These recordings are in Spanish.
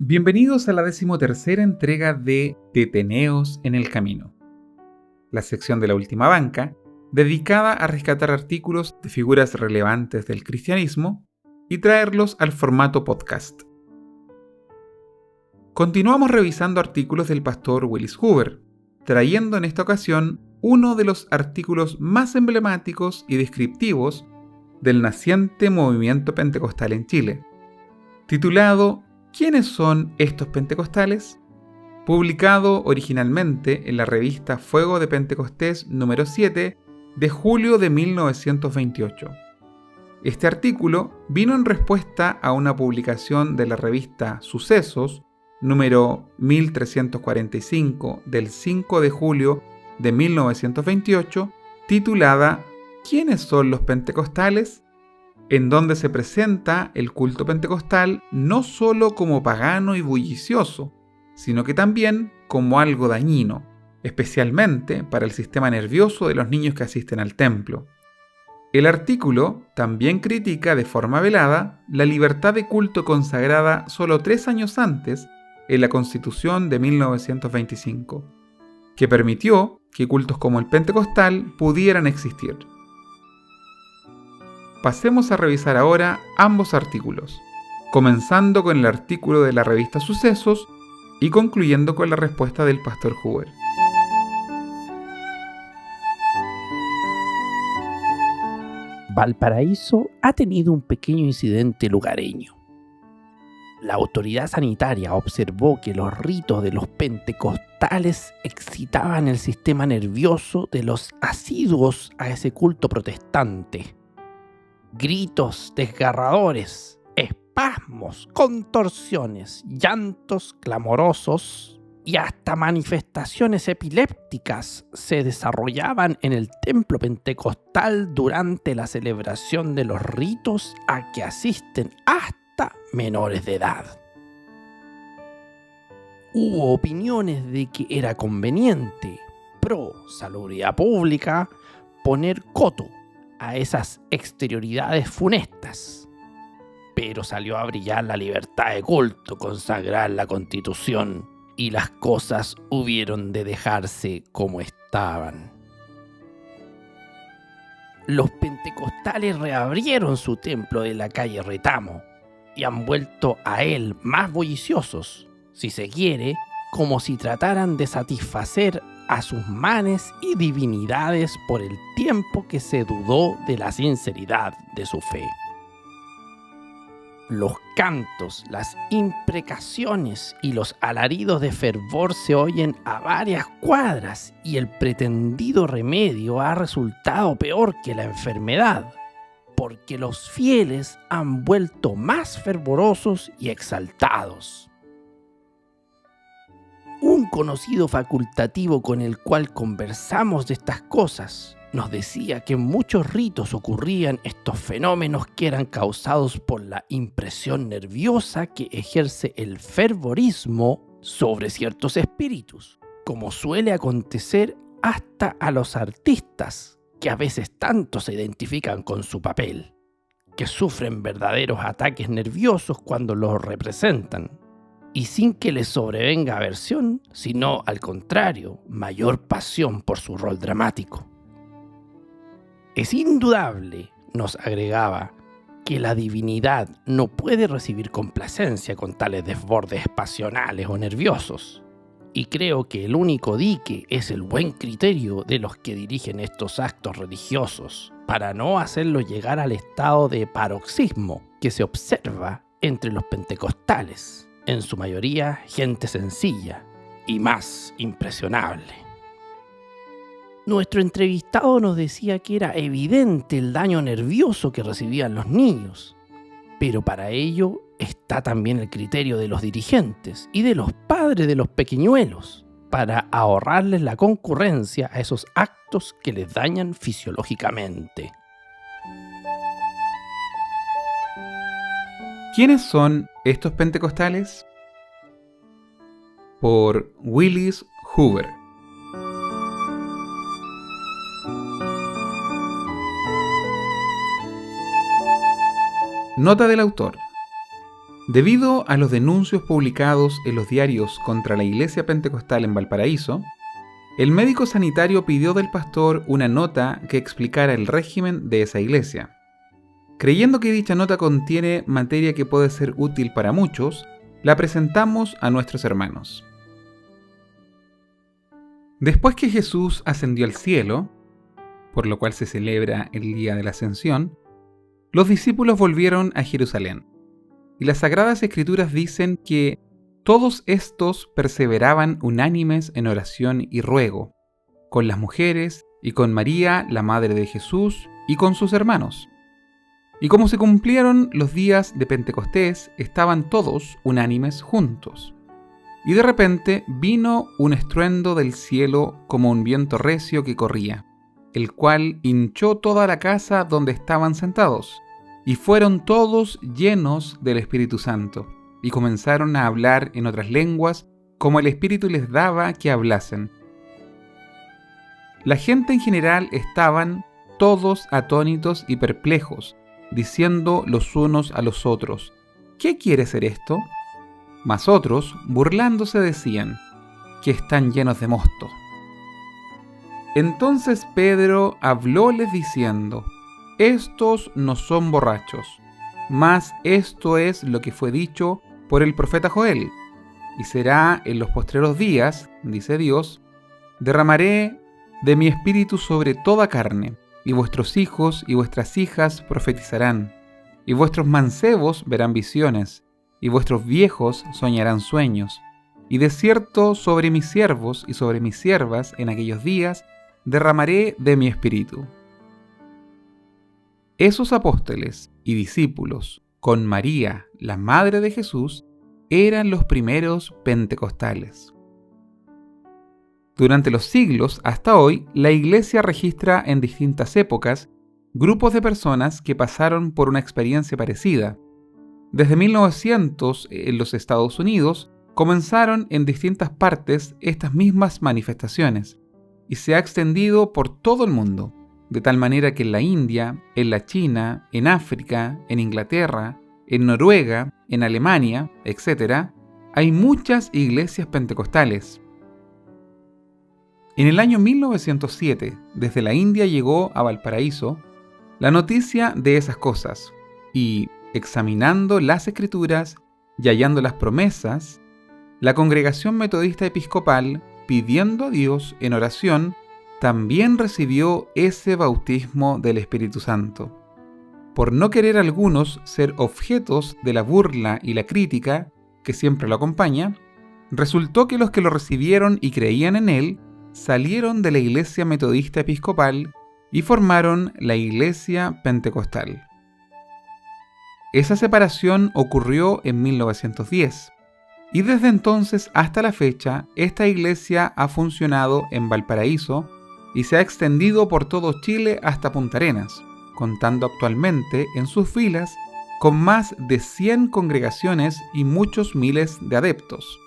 Bienvenidos a la 13ª entrega de Deteneos en el Camino, la sección de la última banca dedicada a rescatar artículos de figuras relevantes del cristianismo y traerlos al formato podcast. Continuamos revisando artículos del pastor Willis Hoover, trayendo en esta ocasión uno de los artículos más emblemáticos y descriptivos del naciente movimiento pentecostal en Chile, titulado ¿Quiénes son estos pentecostales?, publicado originalmente en la revista Fuego de Pentecostés número 7 de julio de 1928. Este artículo vino en respuesta a una publicación de la revista Sucesos número 1345 del 5 de julio de 1928, titulada ¿Quiénes son los pentecostales?, en donde se presenta el culto pentecostal no solo como pagano y bullicioso, sino que también como algo dañino, especialmente para el sistema nervioso de los niños que asisten al templo. El artículo también critica de forma velada la libertad de culto consagrada solo 3 años antes en la Constitución de 1925, que permitió que cultos como el pentecostal pudieran existir. Pasemos a revisar ahora ambos artículos, comenzando con el artículo de la revista Sucesos y concluyendo con la respuesta del pastor Hoover. Valparaíso ha tenido un pequeño incidente lugareño. La autoridad sanitaria observó que los ritos de los pentecostales excitaban el sistema nervioso de los asiduos a ese culto protestante. Gritos desgarradores, espasmos, contorsiones, llantos clamorosos y hasta manifestaciones epilépticas se desarrollaban en el templo pentecostal durante la celebración de los ritos a que asisten hasta menores de edad. Hubo opiniones de que era conveniente, pro salubridad pública, poner coto a esas exterioridades funestas, pero salió a brillar la libertad de culto, consagrar la Constitución, y las cosas hubieron de dejarse como estaban. Los pentecostales reabrieron su templo de la calle Retamo y han vuelto a él más bulliciosos, si se quiere, como si trataran de satisfacer a sus manes y divinidades por el tiempo que se dudó de la sinceridad de su fe. Los cantos, las imprecaciones y los alaridos de fervor se oyen a varias cuadras y el pretendido remedio ha resultado peor que la enfermedad, porque los fieles han vuelto más fervorosos y exaltados. Un conocido facultativo con el cual conversamos de estas cosas nos decía que en muchos ritos ocurrían estos fenómenos que eran causados por la impresión nerviosa que ejerce el fervorismo sobre ciertos espíritus, como suele acontecer hasta a los artistas, que a veces tanto se identifican con su papel, que sufren verdaderos ataques nerviosos cuando los representan, y sin que les sobrevenga aversión, sino al contrario, mayor pasión por su rol dramático. Es indudable, nos agregaba, que la divinidad no puede recibir complacencia con tales desbordes pasionales o nerviosos, y creo que el único dique es el buen criterio de los que dirigen estos actos religiosos, para no hacerlo llegar al estado de paroxismo que se observa entre los pentecostales, en su mayoría gente sencilla y más impresionable. Nuestro entrevistado nos decía que era evidente el daño nervioso que recibían los niños, pero para ello está también el criterio de los dirigentes y de los padres de los pequeñuelos, para ahorrarles la concurrencia a esos actos que les dañan fisiológicamente. ¿Quiénes son estos pentecostales? Por Willis Hoover. Nota del autor. Debido a los denuncios publicados en los diarios contra la Iglesia Pentecostal en Valparaíso, el médico sanitario pidió del pastor una nota que explicara el régimen de esa iglesia. Creyendo que dicha nota contiene materia que puede ser útil para muchos, la presentamos a nuestros hermanos. Después que Jesús ascendió al cielo, por lo cual se celebra el día de la Ascensión, los discípulos volvieron a Jerusalén. Y las Sagradas Escrituras dicen que todos estos perseveraban unánimes en oración y ruego, con las mujeres y con María, la madre de Jesús, y con sus hermanos. Y como se cumplieron los días de Pentecostés, estaban todos unánimes juntos. Y de repente vino un estruendo del cielo como un viento recio que corría, el cual hinchó toda la casa donde estaban sentados, y fueron todos llenos del Espíritu Santo, y comenzaron a hablar en otras lenguas, como el Espíritu les daba que hablasen. La gente en general estaban todos atónitos y perplejos, diciendo los unos a los otros: ¿qué quiere ser esto? Mas otros, burlándose, decían: que están llenos de mosto. Entonces Pedro hablóles diciendo: estos no son borrachos, mas esto es lo que fue dicho por el profeta Joel. Y será en los postreros días, dice Dios, derramaré de mi espíritu sobre toda carne, y vuestros hijos y vuestras hijas profetizarán, y vuestros mancebos verán visiones, y vuestros viejos soñarán sueños. Y de cierto sobre mis siervos y sobre mis siervas en aquellos días derramaré de mi espíritu. Esos apóstoles y discípulos, con María, la madre de Jesús, eran los primeros pentecostales. Durante los siglos hasta hoy, la Iglesia registra en distintas épocas grupos de personas que pasaron por una experiencia parecida. Desde 1900, en los Estados Unidos, comenzaron en distintas partes estas mismas manifestaciones, y se ha extendido por todo el mundo, de tal manera que en la India, en la China, en África, en Inglaterra, en Noruega, en Alemania, etc., hay muchas iglesias pentecostales. En el año 1907, desde la India llegó a Valparaíso la noticia de esas cosas, y examinando las Escrituras y hallando las promesas, la Congregación Metodista Episcopal, pidiendo a Dios en oración, también recibió ese bautismo del Espíritu Santo. Por no querer algunos ser objetos de la burla y la crítica que siempre lo acompaña, resultó que los que lo recibieron y creían en él salieron de la Iglesia Metodista Episcopal y formaron la Iglesia Pentecostal. Esa separación ocurrió en 1910, y desde entonces hasta la fecha esta iglesia ha funcionado en Valparaíso y se ha extendido por todo Chile hasta Punta Arenas, contando actualmente en sus filas con más de 100 congregaciones y muchos miles de adeptos.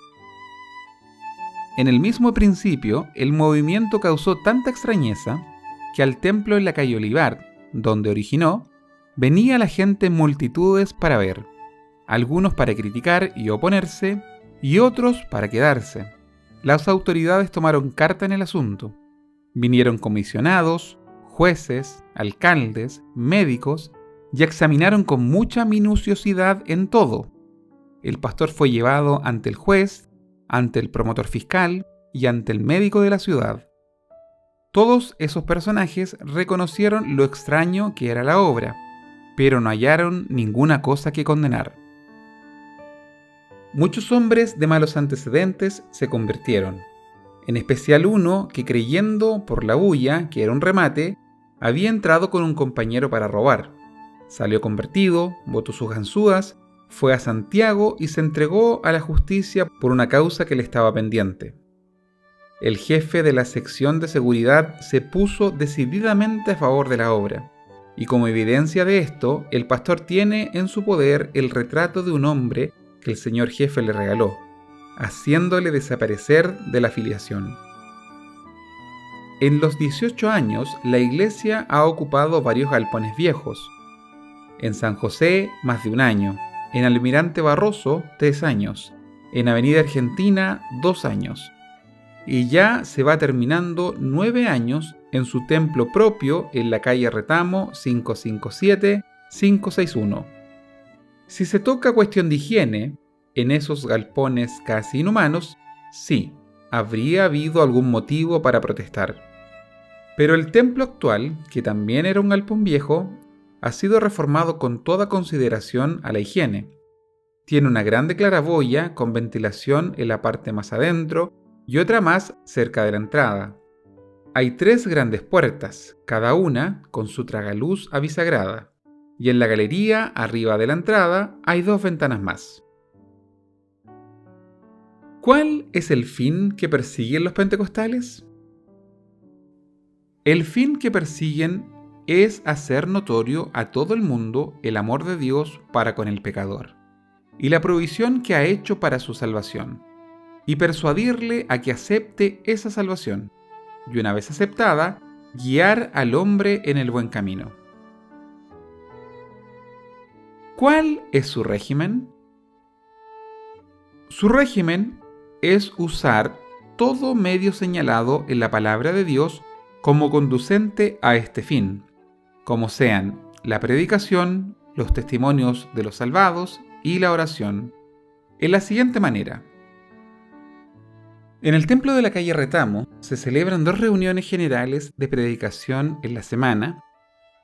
En el mismo principio, el movimiento causó tanta extrañeza que al templo en la calle Olivar, donde originó, venía la gente en multitudes para ver, algunos para criticar y oponerse, y otros para quedarse. Las autoridades tomaron carta en el asunto. Vinieron comisionados, jueces, alcaldes, médicos, y examinaron con mucha minuciosidad en todo. El pastor fue llevado ante el juez, ante el promotor fiscal y ante el médico de la ciudad. Todos esos personajes reconocieron lo extraño que era la obra, pero no hallaron ninguna cosa que condenar. Muchos hombres de malos antecedentes se convirtieron, en especial uno que, creyendo por la bulla que era un remate, había entrado con un compañero para robar. Salió convertido, botó sus ganzúas, fue a Santiago y se entregó a la justicia por una causa que le estaba pendiente. El jefe de la sección de seguridad se puso decididamente a favor de la obra, y como evidencia de esto, el pastor tiene en su poder el retrato de un hombre que el señor jefe le regaló, haciéndole desaparecer de la afiliación. En los 18 años, la iglesia ha ocupado varios galpones viejos. En San José, más de un año. en Almirante Barroso 3 años, en Avenida Argentina 2 años. Y ya se va terminando 9 años en su templo propio en la calle Retamo 557-561. Si se toca cuestión de higiene, en esos galpones casi inhumanos, sí, habría habido algún motivo para protestar. Pero el templo actual, que también era un galpón viejo, ha sido reformado con toda consideración a la higiene. Tiene una grande claraboya con ventilación en la parte más adentro y otra más cerca de la entrada. Hay 3 grandes puertas, cada una con su tragaluz a bisagrada, y en la galería, arriba de la entrada, hay 2 ventanas más. ¿Cuál es el fin que persiguen los pentecostales? El fin que persiguen es hacer notorio a todo el mundo el amor de Dios para con el pecador y la provisión que ha hecho para su salvación, y persuadirle a que acepte esa salvación, y una vez aceptada, guiar al hombre en el buen camino. ¿Cuál es su régimen? Su régimen es usar todo medio señalado en la palabra de Dios como conducente a este fin, como sean la predicación, los testimonios de los salvados y la oración, en la siguiente manera. En el templo de la calle Retamo se celebran 2 reuniones generales de predicación en la semana,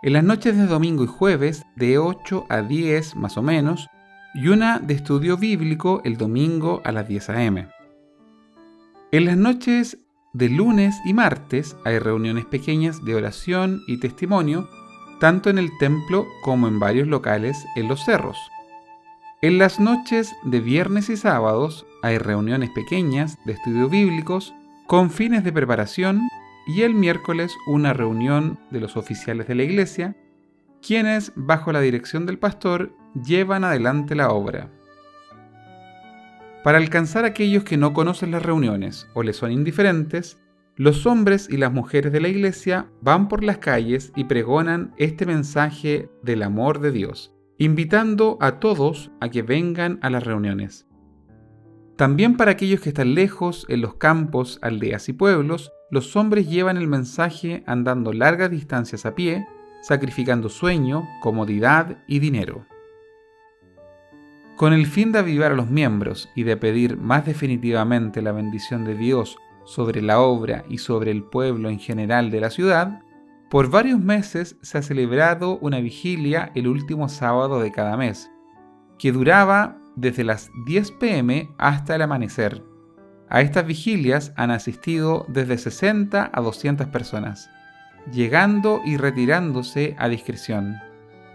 en las noches de domingo y jueves de 8 a 10 más o menos, y una de estudio bíblico el domingo a las 10 a.m. En las noches de lunes y martes hay reuniones pequeñas de oración y testimonio, tanto en el templo como en varios locales en los cerros. En las noches de viernes y sábados hay reuniones pequeñas de estudios bíblicos con fines de preparación, y el miércoles una reunión de los oficiales de la iglesia, quienes, bajo la dirección del pastor, llevan adelante la obra. Para alcanzar a aquellos que no conocen las reuniones o les son indiferentes, los hombres y las mujeres de la iglesia van por las calles y pregonan este mensaje del amor de Dios, invitando a todos a que vengan a las reuniones. También para aquellos que están lejos, en los campos, aldeas y pueblos, los hombres llevan el mensaje andando largas distancias a pie, sacrificando sueño, comodidad y dinero. Con el fin de avivar a los miembros y de pedir más definitivamente la bendición de Dios sobre la obra y sobre el pueblo en general de la ciudad, por varios meses se ha celebrado una vigilia el último sábado de cada mes, que duraba desde las 10 p.m. hasta el amanecer. A estas vigilias han asistido desde 60 a 200 personas, llegando y retirándose a discreción,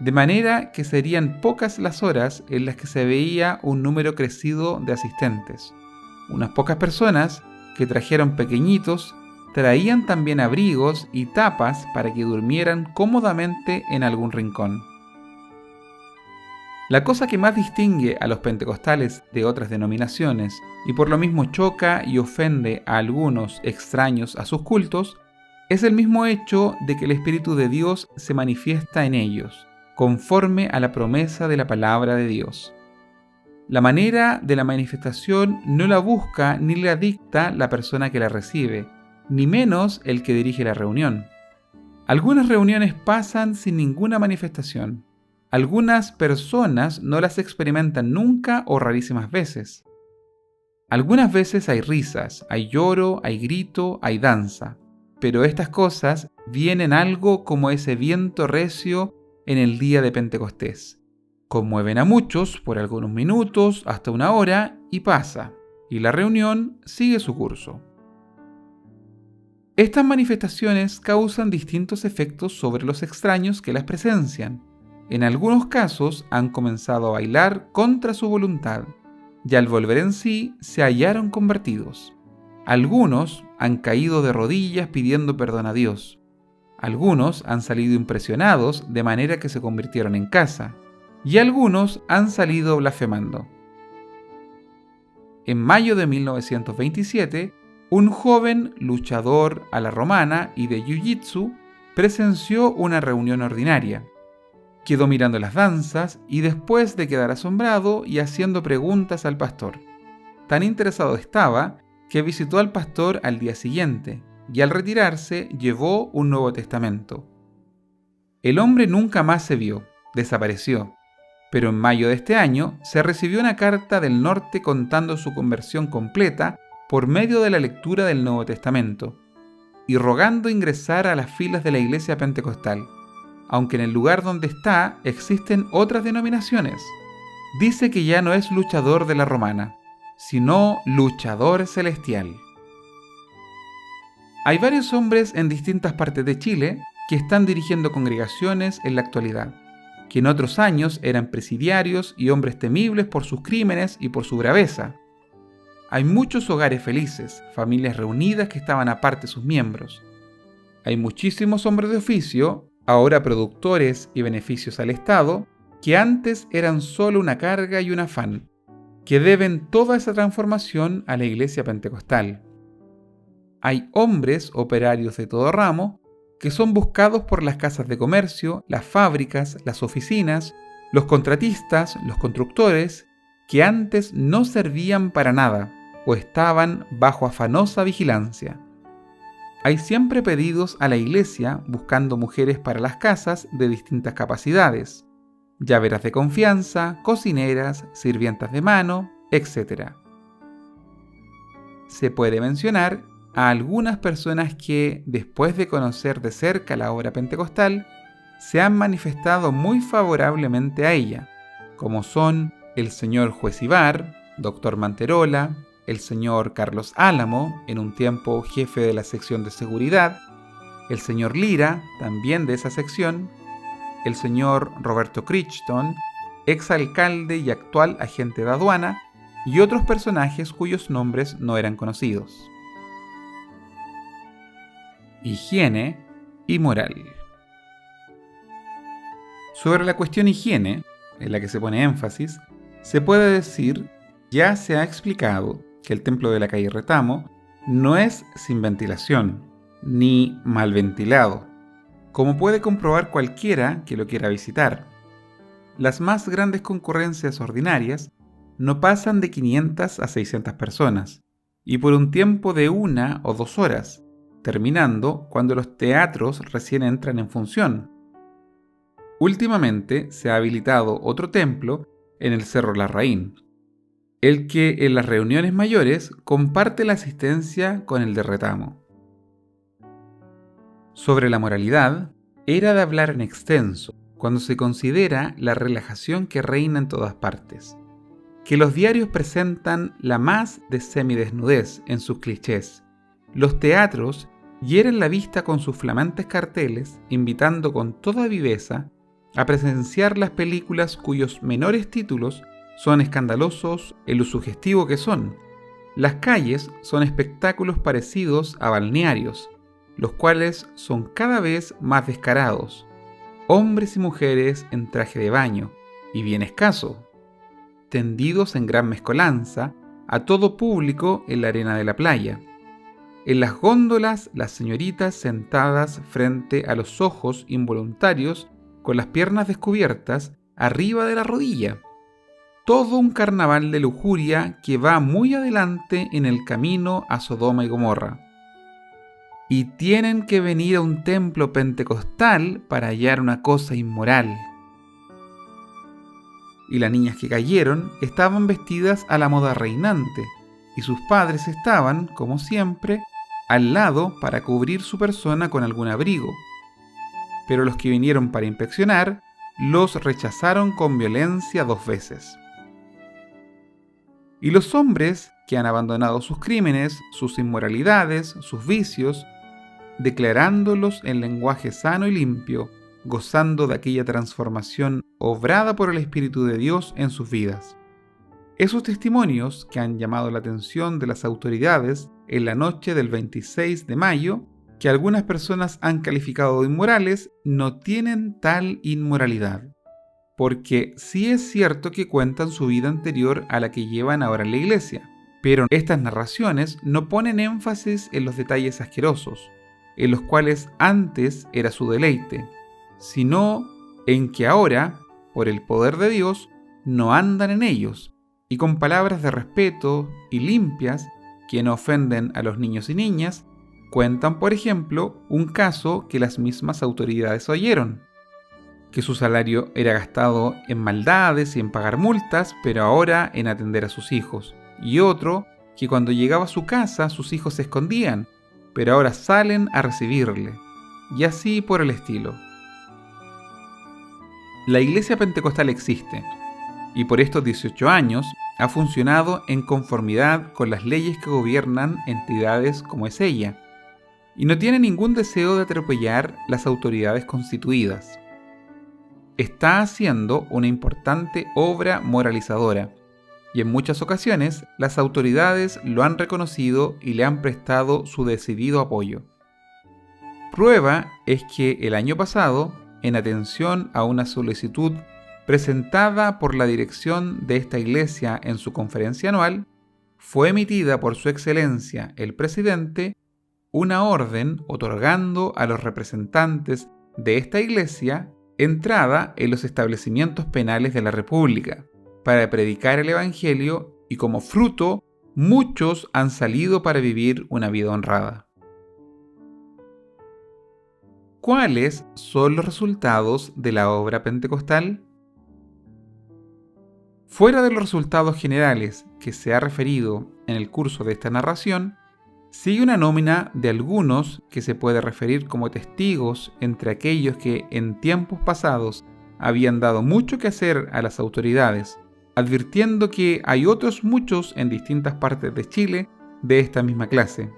de manera que serían pocas las horas en las que se veía un número crecido de asistentes. Unas pocas personas que trajeron pequeñitos traían también abrigos y tapas para que durmieran cómodamente en algún rincón. La cosa que más distingue a los pentecostales de otras denominaciones, y por lo mismo choca y ofende a algunos extraños a sus cultos, es el mismo hecho de que el Espíritu de Dios se manifiesta en ellos, conforme a la promesa de la palabra de Dios. La manera de la manifestación no la busca ni la dicta la persona que la recibe, ni menos el que dirige la reunión. Algunas reuniones pasan sin ninguna manifestación. Algunas personas no las experimentan nunca o rarísimas veces. Algunas veces hay risas, hay lloro, hay grito, hay danza, pero estas cosas vienen algo como ese viento recio en el día de Pentecostés. Conmueven a muchos por algunos minutos hasta una hora y pasa, y la reunión sigue su curso. Estas manifestaciones causan distintos efectos sobre los extraños que las presencian. En algunos casos han comenzado a bailar contra su voluntad, y al volver en sí se hallaron convertidos. Algunos han caído de rodillas pidiendo perdón a Dios. Algunos han salido impresionados de manera que se convirtieron en casa, y algunos han salido blasfemando. En mayo de 1927, un joven luchador a la romana y de jiu-jitsu presenció una reunión ordinaria. Quedó mirando las danzas y después de quedar asombrado y haciendo preguntas al pastor. Tan interesado estaba que visitó al pastor al día siguiente y al retirarse llevó un Nuevo Testamento. El hombre nunca más se vio, desapareció, pero en mayo de este año se recibió una carta del norte contando su conversión completa por medio de la lectura del Nuevo Testamento y rogando ingresar a las filas de la iglesia pentecostal, aunque en el lugar donde está existen otras denominaciones. Dice que ya no es luchador de la romana, sino luchador celestial. Hay varios hombres en distintas partes de Chile que están dirigiendo congregaciones en la actualidad, que en otros años eran presidiarios y hombres temibles por sus crímenes y por su braveza. Hay muchos hogares felices, familias reunidas que estaban aparte sus miembros. Hay muchísimos hombres de oficio, ahora productores y beneficios al Estado, que antes eran solo una carga y un afán, que deben toda esa transformación a la iglesia pentecostal. Hay hombres operarios de todo ramo que son buscados por las casas de comercio, las fábricas, las oficinas, los contratistas, los constructores, que antes no servían para nada o estaban bajo afanosa vigilancia. Hay siempre pedidos a la iglesia buscando mujeres para las casas de distintas capacidades, llaveras de confianza, cocineras, sirvientas de mano, etc. Se puede mencionar a algunas personas que, después de conocer de cerca la obra pentecostal, se han manifestado muy favorablemente a ella, como son el señor Juez Ibar, Dr. Manterola, el señor Carlos Álamo, en un tiempo jefe de la sección de seguridad, el señor Lira, también de esa sección, el señor Roberto Crichton, exalcalde y actual agente de aduana, y otros personajes cuyos nombres no eran conocidos. Higiene y moral. Sobre la cuestión higiene, en la que se pone énfasis, se puede decir, ya se ha explicado, que el templo de la calle Retamo no es sin ventilación, ni mal ventilado, como puede comprobar cualquiera que lo quiera visitar. Las más grandes concurrencias ordinarias no pasan de 500 a 600 personas, y por un tiempo de 1 o 2 horas, terminando cuando los teatros recién entran en función. Últimamente se ha habilitado otro templo en el Cerro Larraín, el que en las reuniones mayores comparte la asistencia con el de Retamo. Sobre la moralidad, era de hablar en extenso, cuando se considera la relajación que reina en todas partes, que los diarios presentan la más de semidesnudez en sus clichés, los teatros hieren la vista con sus flamantes carteles, invitando con toda viveza a presenciar las películas cuyos menores títulos son escandalosos en lo sugestivo que son. Las calles son espectáculos parecidos a balnearios, los cuales son cada vez más descarados. Hombres y mujeres en traje de baño, y bien escaso, tendidos en gran mezcolanza, a todo público en la arena de la playa. En las góndolas, las señoritas sentadas frente a los ojos involuntarios, con las piernas descubiertas, arriba de la rodilla. Todo un carnaval de lujuria que va muy adelante en el camino a Sodoma y Gomorra. Y tienen que venir a un templo pentecostal para hallar una cosa inmoral. Y las niñas que cayeron estaban vestidas a la moda reinante, y sus padres estaban, como siempre, al lado para cubrir su persona con algún abrigo. Pero los que vinieron para inspeccionar los rechazaron con violencia 2 veces. Y los hombres que han abandonado sus crímenes, sus inmoralidades, sus vicios, declarándolos en lenguaje sano y limpio, gozando de aquella transformación obrada por el Espíritu de Dios en sus vidas. Esos testimonios que han llamado la atención de las autoridades en la noche del 26 de mayo, que algunas personas han calificado de inmorales, no tienen tal inmoralidad, porque sí es cierto que cuentan su vida anterior a la que llevan ahora en la iglesia, pero estas narraciones no ponen énfasis en los detalles asquerosos, en los cuales antes era su deleite, sino en que ahora, por el poder de Dios, no andan en ellos, y con palabras de respeto y limpias que no ofenden a los niños y niñas, cuentan, por ejemplo, un caso que las mismas autoridades oyeron, que su salario era gastado en maldades y en pagar multas, pero ahora en atender a sus hijos, y otro que cuando llegaba a su casa sus hijos se escondían, pero ahora salen a recibirle, y así por el estilo. La Iglesia Pentecostal existe, y por estos 18 años ha funcionado en conformidad con las leyes que gobiernan entidades como es ella, y no tiene ningún deseo de atropellar las autoridades constituidas. Está haciendo una importante obra moralizadora, y en muchas ocasiones las autoridades lo han reconocido y le han prestado su decidido apoyo. Prueba es que el año pasado, en atención a una solicitud presentada por la dirección de esta iglesia en su conferencia anual, fue emitida por su excelencia el presidente una orden otorgando a los representantes de esta iglesia entrada en los establecimientos penales de la República para predicar el Evangelio, y como fruto muchos han salido para vivir una vida honrada. ¿Cuáles son los resultados de la obra pentecostal? Fuera de los resultados generales que se ha referido en el curso de esta narración, sigue una nómina de algunos que se puede referir como testigos entre aquellos que en tiempos pasados habían dado mucho que hacer a las autoridades, advirtiendo que hay otros muchos en distintas partes de Chile de esta misma clase,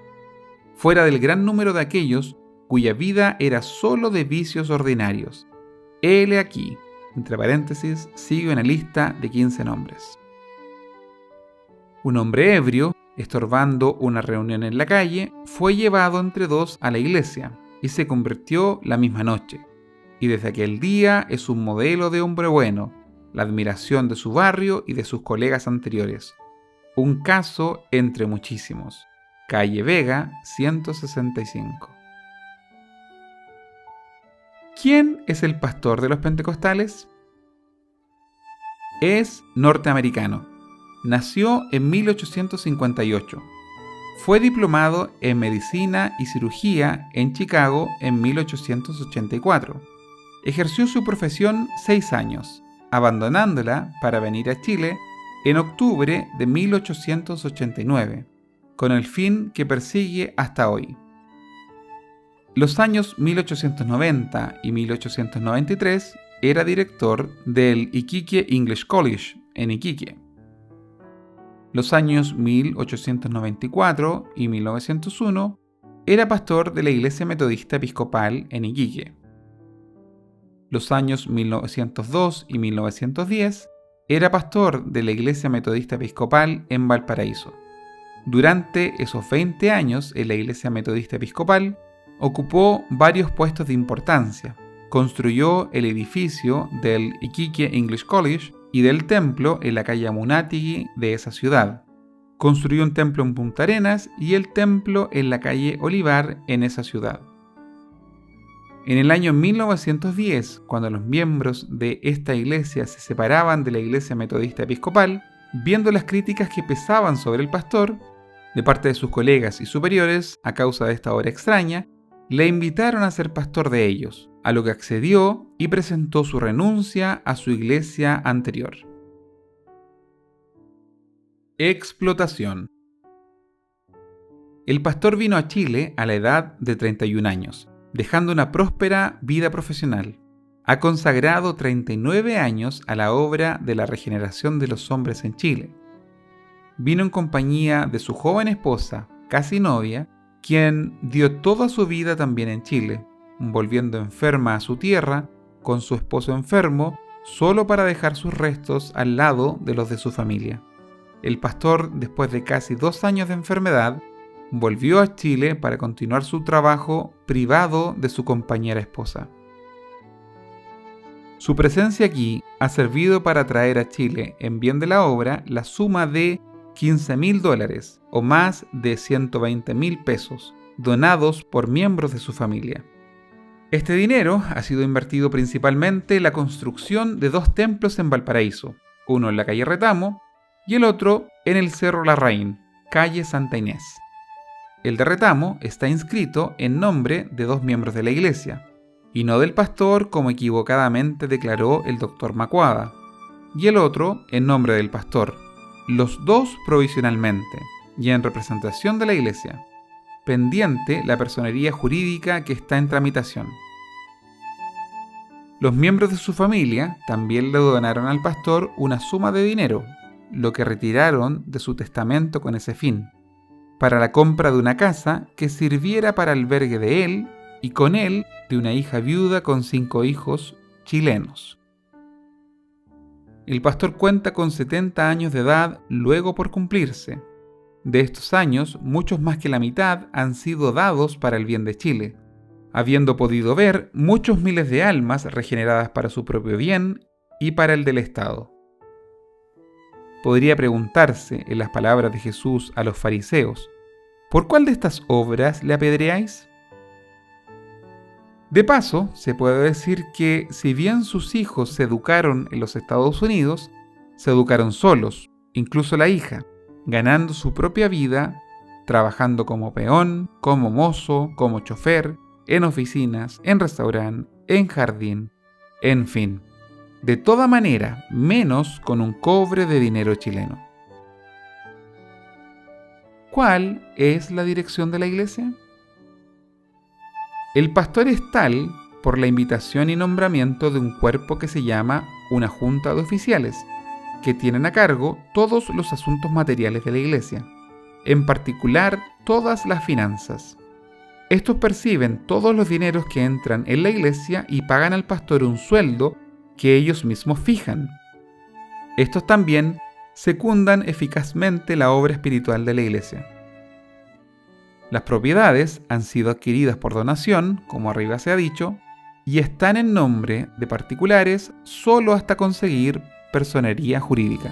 fuera del gran número de aquellos cuya vida era solo de vicios ordinarios. Hele aquí, entre paréntesis, sigue una lista de 15 nombres. Un hombre ebrio, estorbando una reunión en la calle, fue llevado entre dos a la iglesia y se convirtió la misma noche. Y desde aquel día es un modelo de hombre bueno, la admiración de su barrio y de sus colegas anteriores. Un caso entre muchísimos. Calle Vega, 165. ¿Quién es el pastor de los pentecostales? Es norteamericano. Nació en 1858. Fue diplomado en Medicina y Cirugía en Chicago en 1884. Ejerció su profesión 6 años, abandonándola para venir a Chile en octubre de 1889, con el fin que persigue hasta hoy. Los años 1890 y 1893 era director del Iquique English College en Iquique. Los años 1894 y 1901 era pastor de la Iglesia Metodista Episcopal en Iquique. Los años 1902 y 1910 era pastor de la Iglesia Metodista Episcopal en Valparaíso. Durante esos 20 años en la Iglesia Metodista Episcopal ocupó varios puestos de importancia. Construyó el edificio del Iquique English College y del templo en la calle Amunátegui de esa ciudad. Construyó un templo en Punta Arenas y el templo en la calle Olivar en esa ciudad. En el año 1910, cuando los miembros de esta iglesia se separaban de la Iglesia Metodista Episcopal, viendo las críticas que pesaban sobre el pastor, de parte de sus colegas y superiores, a causa de esta obra extraña, le invitaron a ser pastor de ellos, a lo que accedió y presentó su renuncia a su iglesia anterior. Explotación. El pastor vino a Chile a la edad de 31 años, dejando una próspera vida profesional. Ha consagrado 39 años a la obra de la regeneración de los hombres en Chile. Vino en compañía de su joven esposa, casi novia, quien dio toda su vida también en Chile, volviendo enferma a su tierra con su esposo enfermo, solo para dejar sus restos al lado de los de su familia. El pastor, después de casi 2 años de enfermedad, volvió a Chile para continuar su trabajo privado de su compañera esposa. Su presencia aquí ha servido para traer a Chile, en bien de la obra, la suma de $15,000 o más de 120,000 pesos, donados por miembros de su familia. Este dinero ha sido invertido principalmente en la construcción de 2 templos en Valparaíso, uno en la calle Retamo y el otro en el Cerro Larraín, calle Santa Inés. El de Retamo está inscrito en nombre de 2 miembros de la iglesia, y no del pastor como equivocadamente declaró el doctor Macuada, y el otro en nombre del pastor, los 2 provisionalmente y en representación de la iglesia, pendiente la personería jurídica que está en tramitación. Los miembros de su familia también le donaron al pastor una suma de dinero, lo que retiraron de su testamento con ese fin, para la compra de una casa que sirviera para albergue de él y con él de una hija viuda con 5 hijos chilenos. El pastor cuenta con 70 años de edad luego por cumplirse. De estos años, muchos más que la mitad han sido dados para el bien de Chile, habiendo podido ver muchos miles de almas regeneradas para su propio bien y para el del Estado. Podría preguntarse, en las palabras de Jesús a los fariseos, ¿por cuál de estas obras le apedreáis? De paso, se puede decir que si bien sus hijos se educaron en los Estados Unidos, se educaron solos, incluso la hija, ganando su propia vida, trabajando como peón, como mozo, como chofer, en oficinas, en restaurante, en jardín, en fin. De toda manera, menos con un cobre de dinero chileno. ¿Cuál es la dirección de la iglesia? El pastor es tal por la invitación y nombramiento de un cuerpo que se llama una junta de oficiales, que tienen a cargo todos los asuntos materiales de la iglesia, en particular todas las finanzas. Estos perciben todos los dineros que entran en la iglesia y pagan al pastor un sueldo que ellos mismos fijan. Estos también secundan eficazmente la obra espiritual de la iglesia. Las propiedades han sido adquiridas por donación, como arriba se ha dicho, y están en nombre de particulares solo hasta conseguir personería jurídica.